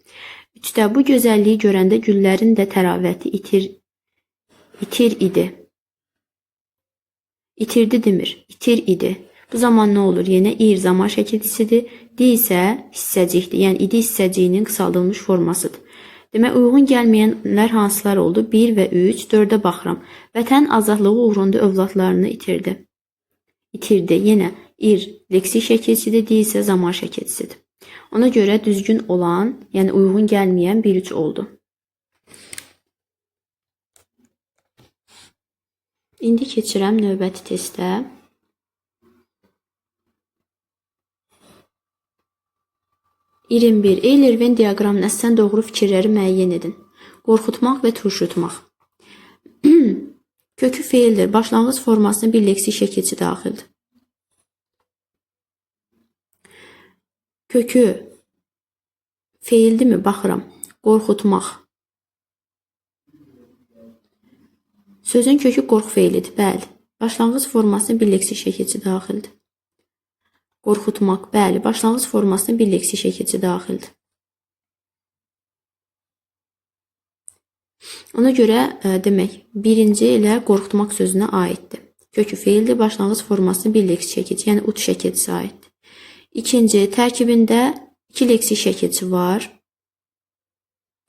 3-də bu gözəlliyi görəndə güllərin də təravəti itir idi. İtirdi demir, itir idi. Bu zaman nə olur? Yenə ir zaman şəkilçisidir. D isə hissəcikdir. Yəni idi hissəciyinin qısaldılmış formasıdır. Demək, uyğun gəlməyənlər hansılar oldu? 1 və 3, 4-ə baxıram. Vətən azadlığı uğrunda övladlarını itirdi. İtirdi. Yenə ir leksik şəkilçisidir, D isə zaman şəkilçisidir. Ona görə düzgün olan, yəni uyğun gəlməyən 1-3 oldu. İndi keçirəm növbəti testə. 21. Eyler-Venn diaqramına əsasən doğru fikirləri müəyyən edin. Qorxutmaq və turşutmaq. Kökü feildir. Başlanğıc formasına bir leksik şəkilçi daxildir. Kökü feildir mi? Baxıram. Qorxutmaq. Sözün kökü qorxu feilidir. Bəli. Başlanğıc formasına bir leksik şəkilçi daxildir. Qorxutmaq. Bəli. Başlanğıc formasına bir leksik şəkilçi daxildir. Ona görə demək, birinci ilə qorxutmaq sözünə aiddir. Kökü feildir. Başlanğıc formasına bir leksik şəkilçi, yəni ut şəkilçisi aiddir. İkinci, tərkibində 2 leksik şəkilçi var.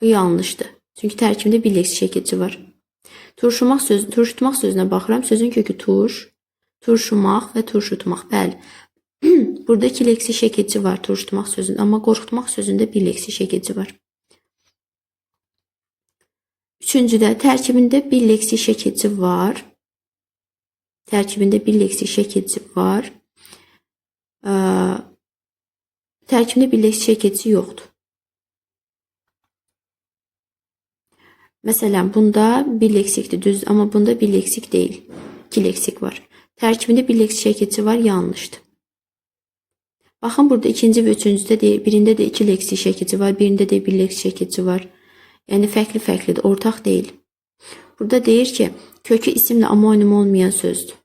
Bu yanlışdır. Çünki tərkibində bir leksik şəkilçi var. Turşutmaq sözünə baxıram. Sözün kökü turş, turşumaq və turşutmaq. Bəli. Burada 2 leksik şəkilçi var turşutmaq sözündə, amma qorxutmaq sözündə bir leksik şəkilçi var. Üçüncüdə tərkibində bir leksik şəkilçi var. Tərkibində bir leksik şəkilçi var. Tərkibində bir leksik şəkilçi yoxdur. Məsələn, bunda bir leksikdir, düz, amma bunda bir leksik deyil. 2 leksik var. Tərkibində bir leksik şəkilçi var, yanlışdır. Baxın, burada ikinci və üçüncüdə deyil, birində də 2 leksik şəkilçi var, birində də bir leksik şəkilçi var. Yəni, fərqli-fərqlidir, ortaq deyil. Burada deyir ki, kökü isimlə amonim olmayan sözdür.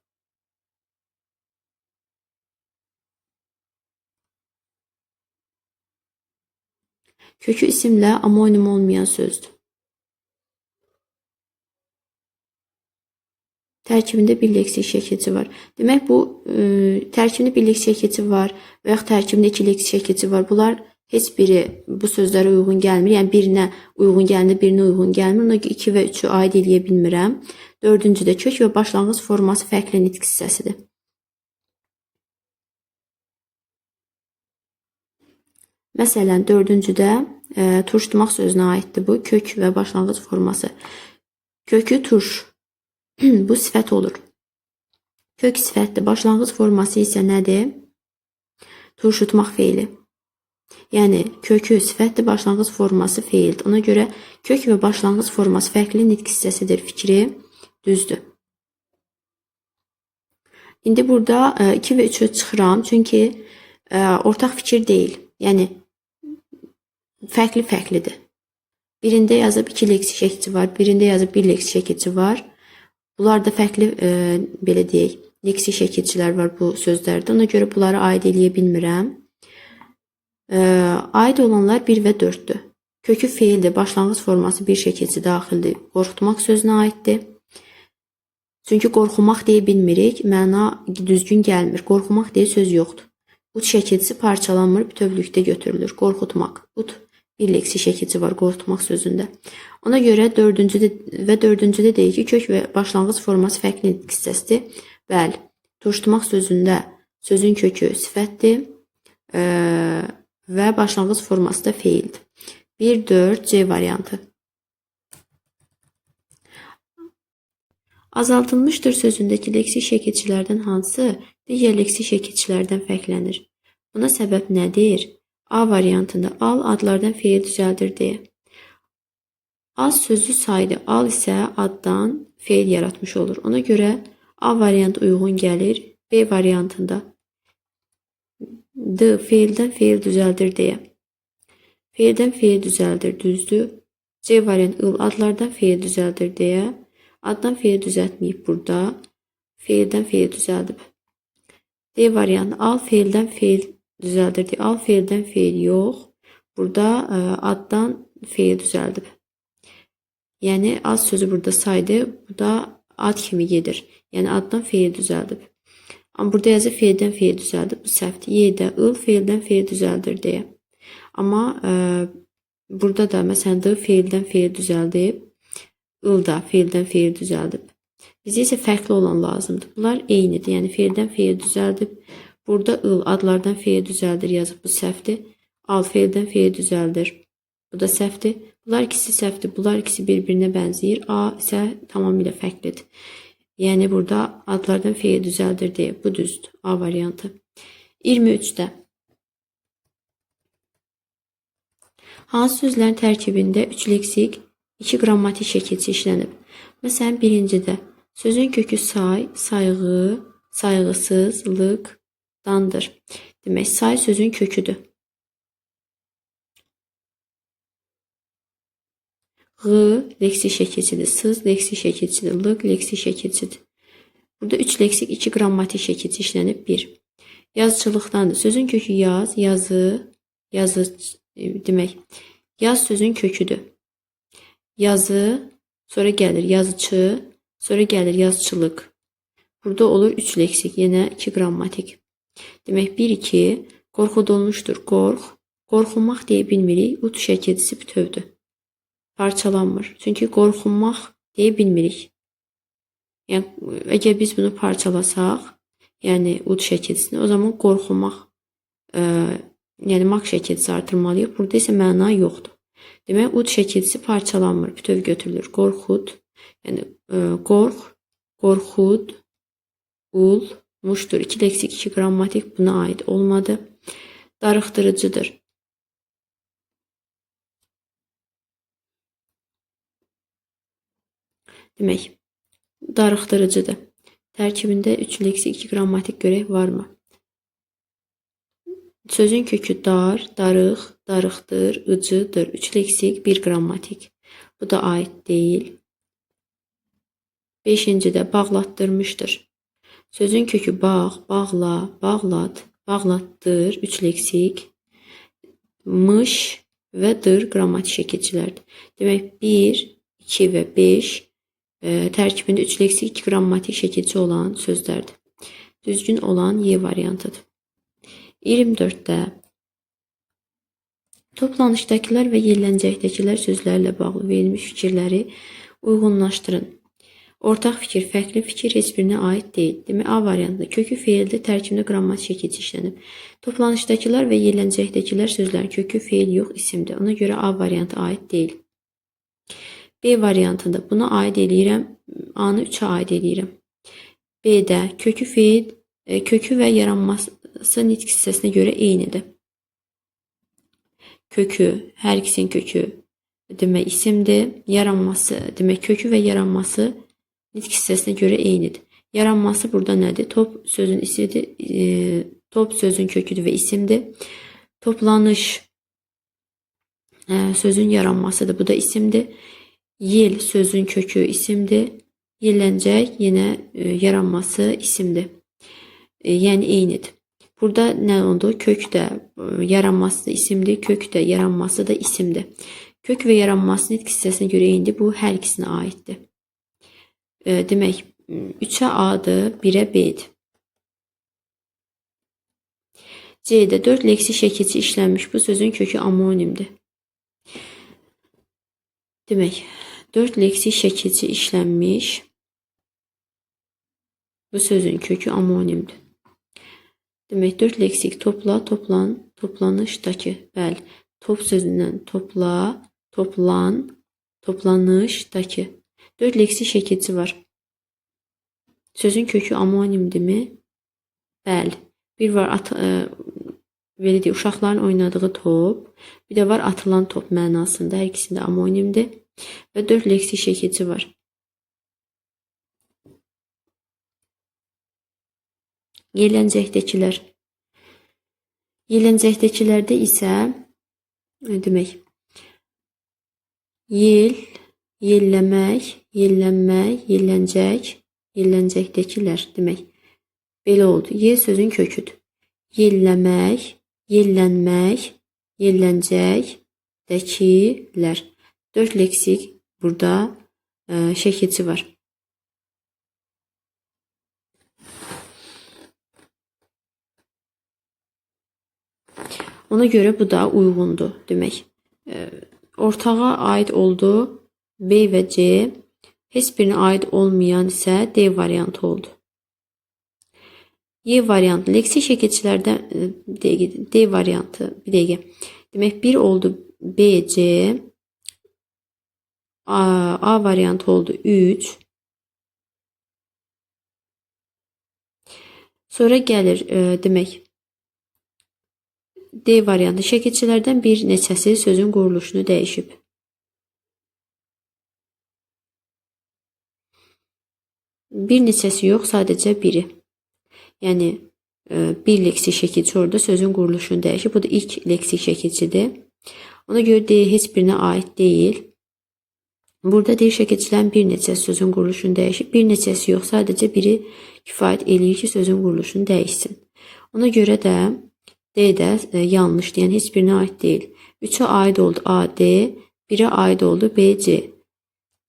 Kökü isimlə amonim olmayan sözdür. Tərkibində bir leksik şəkilçi var. Demək, bu tərkibində bir leksik şəkilçi var və yaxud tərkibində 2 leksik şəkilçi var. Bunlar heç biri bu sözlərə uyğun gəlmir. Yəni, birinə uyğun gəlir, birinə uyğun gəlmir. Ona 2 və 3-ü aid eləyə bilmirəm. Dördüncüdə kök və başlanğıc forması fərqli nitq hissəsidir. Məsələn, dördüncüdə turşutmaq sözünə aiddir bu. Kök və başlanğıc forması. Kökü turş. Bu sifət olur. Kök sifətdir. Başlanğıc forması isə nədir? Turşutmaq feili. Yəni, kökü sifətdir, başlanğıc forması feildir. Ona görə kök və başlanğıc forması fərqli nitq hissəsidir fikri düzdür. İndi burada 2 və 3-ü çıxıram, çünki ortaq fikir deyil. Yəni, fərqli-fərqlidir. Birində yazıb 2 leksi şəkilçi var, birində yazıb 1 leksi şəkilçi var. Bunlarda fərqli belə deyək, leksi şəkilçilər var bu sözlərdə. Ona görə bunları aid eləyə bilmirəm. Aid olanlar 1 və 4-dür. Kökü feildir, başlanğıc forması bir şəkilçi daxildir. Qorxutmaq sözünə aiddir. Çünki qorxumaq deyə bilmirik, məna düzgün gəlmir. Qorxumaq deyə söz yoxdur. Ut şəkilçisi parçalanmır, bütövlükdə götürülür. Qorxutmaq. Ut bir leksi şəkilçi var qorxutmaq sözündə. Ona görə 4-cüdə deyir ki, kök və başlanğıc forması fərqli hissəsidir. Bəli, turşutmaq sözündə sözün kökü sifətdir və başlanğıc forması da feildir. 1-4 C variantı. Azaltılmışdır sözündəki leksi şəkilçilərdən hansı digər leksi şəkilçilərdən fərqlənir? Buna səbəb nədir? A variantında al adlardan feil düzəldir deyə. Az sözlü saydı, al isə addan feil yaratmış olur. Ona görə A variantı uyğun gəlir. B variantında D feildən feil düzəldir deyə. Feildən feil düzəldir, düzdür. C variantı il adlardan feil düzəldir deyə. Addan feil düzəltməyib burada. Feildən feil düzəldib. D variantı al feildən feil düzəldir deyə. Al feildən feil yox. Burada addan feil düzəldib. Yəni az sözü burada saydı. Bu da ad kimi gedir. Yəni addan feil düzəldib. Amma burada yazı feildən feil düzəldib. Bu səhvdir. Y-də il feildən feil düzəldir deyə. Amma burada da məsələn D feildən feil düzəldib. Il da feildən feil düzəldib. Bizə isə fərqli olan lazımdır. Bunlar eynidir. Yəni feildən feil düzəldib. Burada il adlardan feil düzəldir yazıb. Bu səhvdir. Al feildən feil düzəldir. Bu da səhvdir. Bunlar ikisi səhvdir. Bunlar ikisi bir-birinə bənzəyir. A isə tamamilə fərqlidir. Yəni burada adlardan feil düzəldir deyə. Bu düzdür. A variantı. 23-də. Hansı sözlərin tərkibində 3 leksik, 2 qrammatik şəkilçi işlənib? Məsələn, birincidə sözün kökü say, sayğı, sayğısızlıqdandır. Demək, say sözün köküdür. Ğı leksi şəkilçidir, sız leksi şəkilçidir, lıq leksi şəkilçidir. Burada 3 leksik, 2 qrammatik şəkilçi işlənib. 1. Yazıçılıqdandır. Sözün kökü yaz, yazı demək. Yaz sözün köküdür. Yazı, sonra gəlir yazıcı, sonra gəlir yazıçılıq. Burada olur 3 leksik, yenə 2 qrammatik. Demək 1-2 qorxudulmuşdur. Qorxunmaq deyə bilmirik. Ut şəkilçisi bütövdür. Parçalanmır. Çünki qorxunmaq deyə bilmirik. Yəni əgər biz bunu parçalasaq, yəni ut şəkilçisini, o zaman qorxunmaq, yəni maq şəkilçisi artırmalıyıq. Burada isə məna yoxdur. Demək, ut şəkilçisi parçalanmır, bütöv götürülür. Qorxud, yəni qorxud, ul, muşdur. 2 leksik, 2 qrammatik buna aid olmadı. Darıxdırıcıdır. Demək, darıxdırıcıdır. Tərkibində 3 leksik, 2 qrammatik görək varmı? Sözün kökü dar, darıq, darıxdır, ıcıdır. 3 leksik, 1 qrammatik. Bu da aid deyil. 5-cidə bağlatdırmışdır. Sözün kökü bağ, bağla, bağlat, bağlatdır. 3 leksik. Mış və dır qrammatik şəkilçilərdir. Demək 1, 2 və 5 tərkibində 3 leksik, 2 qrammatik şəkilçi olan sözlərdir. Düzgün olan Y variantıdır. 24-də toplanışdakılar və yerlənəcəkdəkilər sözlərlə bağlı verilmiş fikirləri uyğunlaşdırın. Ortaq fikir, fərqli fikir heç birinə aid deyil. Demək, A variantında kökü feildir, tərkibində qrammatik şəkilçi işlənib. Toplanışdakılar və yerlənəcəkdəkilər sözlərin kökü feil yox, isimdir. Ona görə A variantı aid deyil. B variantında buna aid eləyirəm, A-nı 3-ə aid eləyirəm. B-də kökü feil, kökü və yaranması nitq hissəsinə görə eynidir. Kökü, hər ikisinin kökü demək isimdir. Yaranması, demək kökü və yaranması nitq hissəsinə görə eynidir. Yaranması burada nədir? Top sözün isidir, top sözün köküdür və isimdir. Toplanış sözün yaranmasıdır. Bu da isimdir. Yil sözün kökü isimdir. Yelləncək yine yaranması isimdir. Yəni eynidir. Burada nə oldu? Kök də yaranması da isimdir. Kök də yaranması da isimdir. Kök və yaranması nitq hissəsinə görə eynidir. Bu hər ikisinə aiddir. Demək 3'ə A'dır, 1'ə B'dir. C'də 4 leksik şəkilçi işlənmiş bu sözün kökü amonimdir. Demək 4 leksik şəkilçi işlənmiş bu sözün kökü amonimdir. Demək 4 leksik topla, toplan, toplanışdakı. Bəli, top sözündən topla, toplan, toplanışdakı. 4 leksik şəkilçi var. Sözün kökü amonimdirmi? Bəli. Bir var belə deyək, uşaqların oynadığı top, bir də var atılan top mənasında. Hər ikisində amonimdir və 4 leksik şəkilçi var. Yelləncəkdəkilər. Yelləncəkdəkilərdə isə demək yel, yelləmək, yellənmək, yelləncək, yelləncəkdəkilər demək. Belə oldu. Yel sözün köküdür. Yelləmək, yellənmək, yelləncək, dəkilər. 4 leksik burada şəkilçi var. Ona görə bu da uyğundur demək. Ortağa aid oldu B və C, heç birine aid olmayan isə D variantı oldu. Y variantı leksik şəkilçilərdən D variantı bir dəqiqə. Demək 1 oldu B, C, A variantı oldu 3. Sonra gəlir demək D variantı şəkilçilərdən bir neçəsi sözün quruluşunu dəyişib. Bir neçəsi yox, sadəcə biri. Yəni bir leksik şəkilçi orada sözün quruluşunu dəyişib. Bu da ilk leksik şəkilçidir. Ona görə D heç birinə aid deyil. Burada D şəkilçilərin bir neçəsi sözün quruluşunu dəyişib. Bir neçəsi yox, sadəcə biri kifayət eləyir ki, sözün quruluşunu dəyişsin. Ona görə də D də yanlışdır. Yəni heç birinə aid deyil. 3'ə aid oldu A, D, 1'ə aid oldu B, C.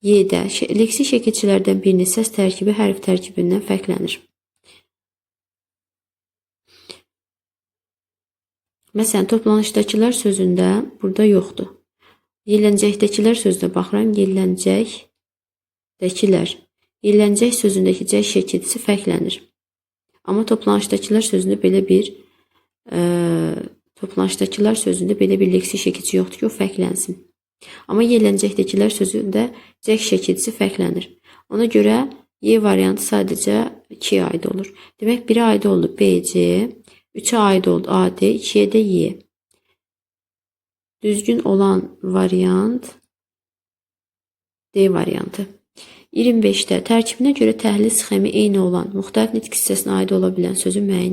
Y'də leksik şəkilçilərdən birinin səs tərkibi hərf tərkibindən fərqlənir. Məsələn, toplanışdakılar sözündə burada yoxdur. Yelləncəkdəkilər sözünə baxıram. Yelləncəkdəkilər. Yelləncək sözündəki cək şəkilçisi fərqlənir. Amma toplanışdakılar sözündə belə bir leksik şəkilçi yoxdur ki, o fərqlənsin. Amma yelləncəkdəkilər sözündə cək şəkilçisi fərqlənir. Ona görə Y variantı sadəcə 2'ye aid olur. Demək 1'ə aid oldu B, C, 3'ə aid oldu A, D, 2'ye də Y. Düzgün olan variant D variantı. 25'də tərkibinə görə təhlil sxemi eyni olan müxtəlif nitq hissəsinə aid ola bilən sözü müəyyən